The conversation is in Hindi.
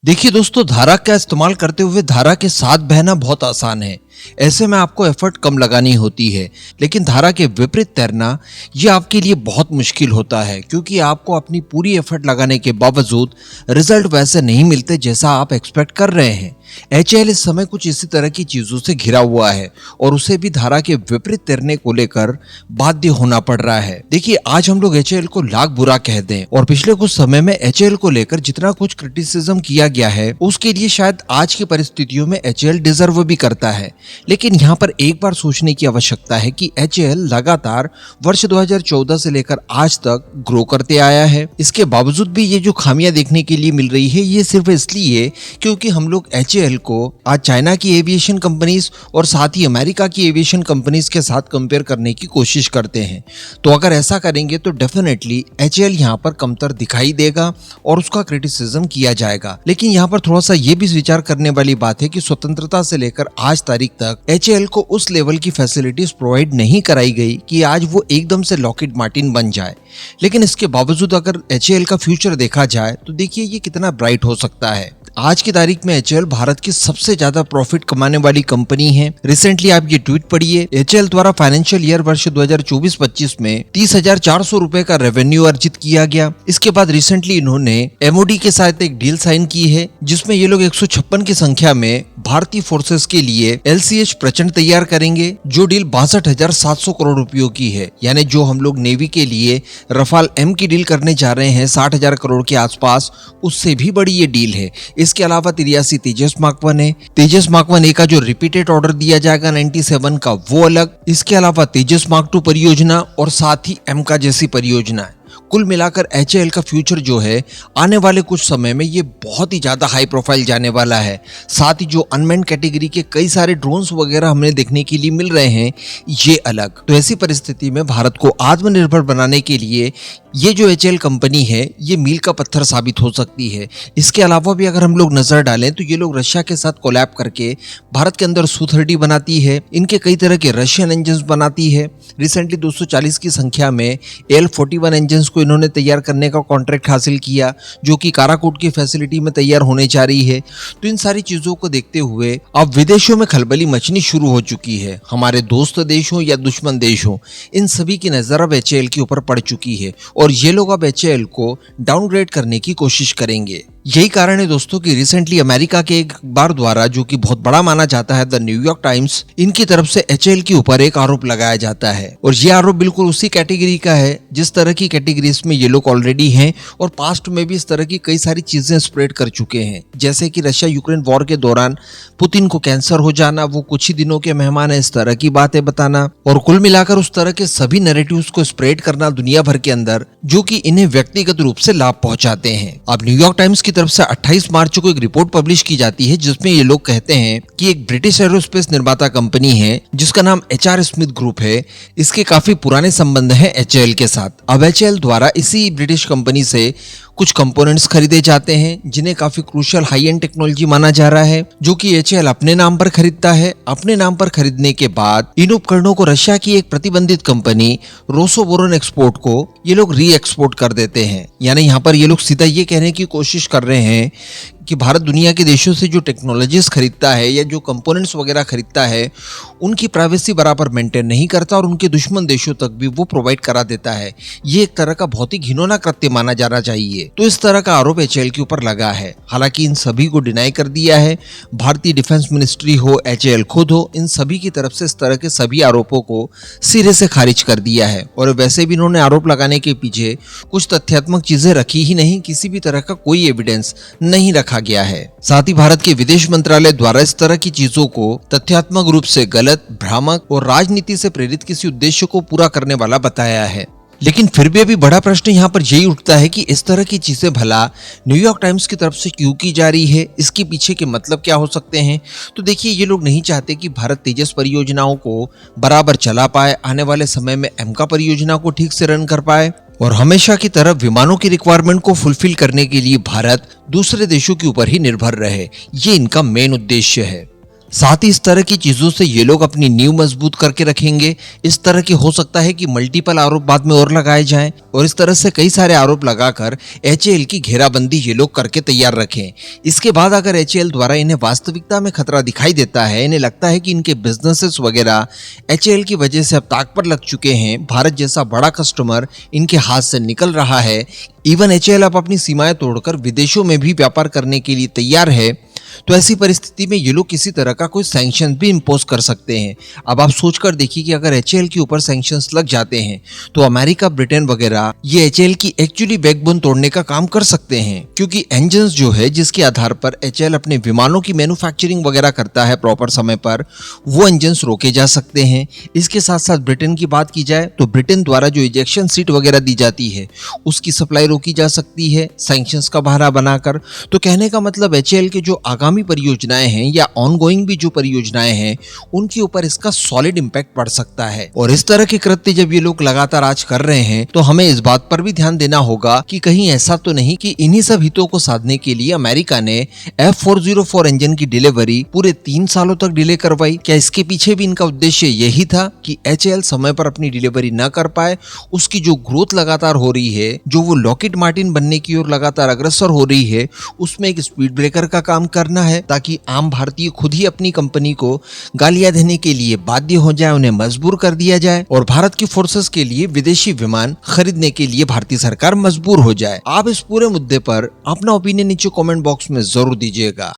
देखिए दोस्तों, धारा का इस्तेमाल करते हुए धारा के साथ बहना बहुत आसान है। ऐसे में आपको एफर्ट कम लगानी होती है, लेकिन धारा के विपरीत तैरना ये आपके लिए बहुत मुश्किल होता है, क्योंकि आपको अपनी पूरी एफर्ट लगाने के बावजूद रिजल्ट वैसे नहीं मिलते जैसा आप एक्सपेक्ट कर रहे हैं। एचएएल इस समय कुछ इसी तरह की चीजों से घिरा हुआ है और उसे भी धारा के विपरीत तैरने को लेकर बाध्य होना पड़ रहा है। देखिए, आज हम लोग एचएएल को लाख बुरा कह दें और पिछले कुछ समय में एचएएल को लेकर जितना कुछ क्रिटिसिज्म किया गया है उसके लिए शायद आज की परिस्थितियों में एचएएल डिजर्व भी करता है। लेकिन यहाँ पर एक बार सोचने की आवश्यकता है कि एचएएल लगातार वर्ष 2014 से लेकर आज तक ग्रो करते आया है। इसके बावजूद भी ये जो खामियां देखने के लिए मिल रही है, ये सिर्फ इसलिए क्योंकि हम लोग एचएएल को आज चाइना की एविएशन कंपनीज और साथ ही अमेरिका की एविएशन कंपनीज के साथ कंपेयर करने की कोशिश करते हैं। तो अगर ऐसा करेंगे तो डेफिनेटली एचएएल यहाँ पर कमतर दिखाई देगा और उसका क्रिटिसिज्म किया जाएगा। लेकिन यहाँ पर थोड़ा सा ये भी विचार करने वाली बात है कि स्वतंत्रता से लेकर आज तारीख तक एचएएल को उस लेवल की फैसिलिटीज प्रोवाइड नहीं कराई गई कि आज वो एकदम से लॉकहीड मार्टिन बन जाए। लेकिन इसके बावजूद अगर एचएएल का फ्यूचर देखा जाए तो देखिए ये कितना ब्राइट हो सकता है। आज की तारीख में एचएएल भारत की सबसे ज्यादा प्रॉफिट कमाने वाली कंपनी है। रिसेंटली आप ये ट्वीट पढ़िए, एचएएल द्वारा फाइनेंशियल ईयर वर्ष 2024-25 में 30,400 रुपए का रेवेन्यू अर्जित किया गया। इसके बाद रिसेंटली इन्होंने एमओडी के साथ एक डील साइन की है, जिसमें ये लोग 156 की संख्या में भारतीय फोर्सेस के लिए एलसीएच प्रचंड तैयार करेंगे। जो डील 62,700 करोड़ रुपयों की है, यानी जो हम लोग नेवी के लिए रफाल एम की डील करने जा रहे हैं 60,000 करोड़ के आसपास, उससे भी बड़ी ये डील है। इसके अलावा 83 तेजस मार्क 1 है। तेजस मार्क 1 का जो रिपीटेड ऑर्डर दिया जाएगा 97 का, वो अलग। इसके अलावा तेजस मार्क 2 परियोजना और साथ ही एम का जैसी परियोजना है। कुल मिलाकर एचएएल का फ्यूचर जो है आने वाले कुछ समय में ये बहुत ही ज्यादा हाई प्रोफाइल जाने वाला है। साथ ही जो अनमैन्ड कैटेगरी के कई सारे ड्रोन्स वगैरह हमें देखने के लिए मिल रहे हैं, ये अलग। तो ऐसी परिस्थिति में भारत को आत्मनिर्भर बनाने के लिए ये जो एचएएल कंपनी है ये मील का पत्थर साबित हो सकती है। इसके अलावा भी अगर हम लोग नजर डालें तो ये लोग रशिया के साथ कोलैब करके भारत के अंदर सू-30 बनाती है। इनके कई तरह के रशियन इंजन बनाती है। रिसेंटली 240 की संख्या में AL-41 इंजन को इन्होंने तैयार करने का कॉन्ट्रैक्ट हासिल किया, जो कि काराकोट की फैसिलिटी में तैयार होने जा रही है। तो इन सारी चीजों को देखते हुए अब विदेशों में खलबली मचनी शुरू हो चुकी है। हमारे दोस्त देश हो या दुश्मन देश हो, इन सभी की नजर अब एचएएल के ऊपर पड़ चुकी है और ये लोग अब एचएएल को डाउनग्रेड करने की कोशिश करेंगे। यही कारण है दोस्तों कि रिसेंटली अमेरिका के एक अखबार द्वारा, जो कि बहुत बड़ा माना जाता है, द न्यूयॉर्क टाइम्स, इनकी तरफ से एचएएल के ऊपर एक आरोप लगाया जाता है। और ये आरोप बिल्कुल उसी कैटेगरी का है जिस तरह की कैटेगरीज में ये लोग ऑलरेडी हैं और पास्ट में भी इस तरह की कई सारी चीजें स्प्रेड कर चुके हैं। जैसे कि रशिया यूक्रेन वॉर के दौरान पुतिन को कैंसर हो जाना, वो कुछ ही दिनों के मेहमान है, इस तरह की बातें बताना और कुल मिलाकर उस तरह के सभी नैरेटिव्स को स्प्रेड करना दुनिया भर के अंदर, जो कि इन्हें व्यक्तिगत रूप से लाभ पहुंचाते हैं। अब न्यूयॉर्क टाइम्स की तरफ से 28 मार्च को एक रिपोर्ट पब्लिश की जाती है, जिसमें ये लोग कहते हैं कि एक ब्रिटिश एरोस्पेस निर्माता कंपनी है जिसका नाम HR स्मिथ ग्रुप है। इसके काफी पुराने संबंध हैं एचएएल के साथ। अब एचएएल द्वारा इसी ब्रिटिश कंपनी से कुछ कंपोनेंट्स खरीदे जाते हैं जिन्हें काफी क्रूशियल हाई एंड टेक्नोलॉजी माना जा रहा है, जो कि एचएएल अपने नाम पर खरीदता है। अपने नाम पर खरीदने के बाद इन उपकरणों को रशिया की एक प्रतिबंधित कंपनी रोसोबोरोन एक्सपोर्ट को ये लोग री एक्सपोर्ट कर देते हैं। यानी यहाँ पर ये लोग सीधा ये कहने की कोशिश कर रहे हैं कि भारत दुनिया के देशों से जो टेक्नोलॉजीज खरीदता है या जो कंपोनेंट्स वगैरह खरीदता है, उनकी प्राइवेसी बराबर मेंटेन नहीं करता और उनके दुश्मन देशों तक भी वो प्रोवाइड करा देता है। ये एक तरह का बहुत ही घिनौना कृत्य माना जाना चाहिए। तो इस तरह का आरोप एचएएल के ऊपर लगा है। हालांकि इन सभी को डिनाई कर दिया है। भारतीय डिफेंस मिनिस्ट्री हो, एचएएल खुद हो, इन सभी की तरफ से इस तरह के सभी आरोपों को सिरे से खारिज कर दिया है। और वैसे भी इन्होंने आरोप लगाने के पीछे कुछ तथ्यात्मक चीजें रखी ही नहीं, किसी भी तरह का कोई एविडेंस नहीं रखा गया है। साथ ही भारत के विदेश मंत्रालय द्वारा इस तरह की चीजों को तथ्यात्मक रूप से गलत, भ्रामक और राजनीति से प्रेरित किसी उद्देश्य को पूरा करने वाला बताया है। लेकिन फिर भी अभी बड़ा प्रश्न यहाँ पर यही उठता है कि इस तरह की चीजें भला न्यूयॉर्क टाइम्स की तरफ से क्यों की जा रही है, इसके पीछे के मतलब क्या हो सकते हैं। तो देखिए, ये लोग नहीं चाहते कि भारत तेजस परियोजनाओं को बराबर चला पाए, आने वाले समय में एमका परियोजना को ठीक से रन कर पाए और हमेशा की तरह विमानों की रिक्वायरमेंट को फुलफिल करने के लिए भारत दूसरे देशों के ऊपर ही निर्भर रहे। ये इनका मेन उद्देश्य है। साथ ही इस तरह की चीजों से ये लोग अपनी नींव मजबूत करके रखेंगे। इस तरह की हो सकता है कि मल्टीपल आरोप बाद में और लगाए जाएं और इस तरह से कई सारे आरोप लगाकर एचएएल की घेराबंदी ये लोग करके तैयार रखें। इसके बाद अगर एचएएल द्वारा इन्हें वास्तविकता में खतरा दिखाई देता है, इन्हें लगता है कि इनके बिजनेसेस वगैरह एचएएल की वजह से अब ताक पर लग चुके हैं, भारत जैसा बड़ा कस्टमर इनके हाथ से निकल रहा है, इवन एचएएल अब अपनी सीमाएं तोड़कर विदेशों में भी व्यापार करने के लिए तैयार है, तो ऐसी परिस्थिति में ये लोग किसी तरह का कोई सैंक्शन भी इंपोज कर सकते हैं। अब आप सोचकर देखिए कि अगर एचएएल के ऊपर सैंक्शंस लग जाते हैं तो अमेरिका, ब्रिटेन वगैरह ये एचएएल की एक्चुअली बैकबोन तोड़ने का काम कर सकते हैं, क्योंकि इंजन्स जो है जिसके आधार पर एचएएल अपने विमानों की मैन्युफैक्चरिंग वगैरह करता है प्रॉपर समय पर, वो इंजन्स रोके जा सकते हैं। इसके साथ साथ ब्रिटेन की बात की जाए तो ब्रिटेन द्वारा जो इजेक्शन सीट वगैरह दी जाती है उसकी सप्लाई रोकी जा सकती है सैंक्शंस का बहाना बनाकर। तो कहने का मतलब एचएएल के जो आगामी परियोजनाएं हैं या ऑनगोइंग भी जो परियोजनाएं हैं उनके ऊपर इसका सॉलिड इंपैक्ट पड़ सकता है। और इस तरह के कृत्य जब ये लोग लगातार आज कर रहे हैं तो हमें इस बात पर भी ध्यान देना होगा कि कहीं ऐसा तो नहीं कि इन्हीं सब हितों को साधने के लिए अमेरिका ने F404 इंजन की डिलीवरी पूरे 3 सालों तक डिले करवाई। क्या इसके पीछे भी इनका उद्देश्य यही था कि एचएएल समय पर अपनी डिलीवरी न कर पाए, उसकी जो ग्रोथ लगातार हो रही है, जो वो लॉकहीड मार्टिन बनने की ओर लगातार अग्रसर हो रही है, उसमें एक स्पीड ब्रेकर का काम करना है ताकि आम भारतीय खुद ही अपनी कंपनी को गालियां देने के लिए बाध्य हो जाए, उन्हें मजबूर कर दिया जाए और भारत की फोर्सेस के लिए विदेशी विमान खरीदने के लिए भारतीय सरकार मजबूर हो जाए। आप इस पूरे मुद्दे पर अपना ओपिनियन नीचे कमेंट बॉक्स में जरूर दीजिएगा।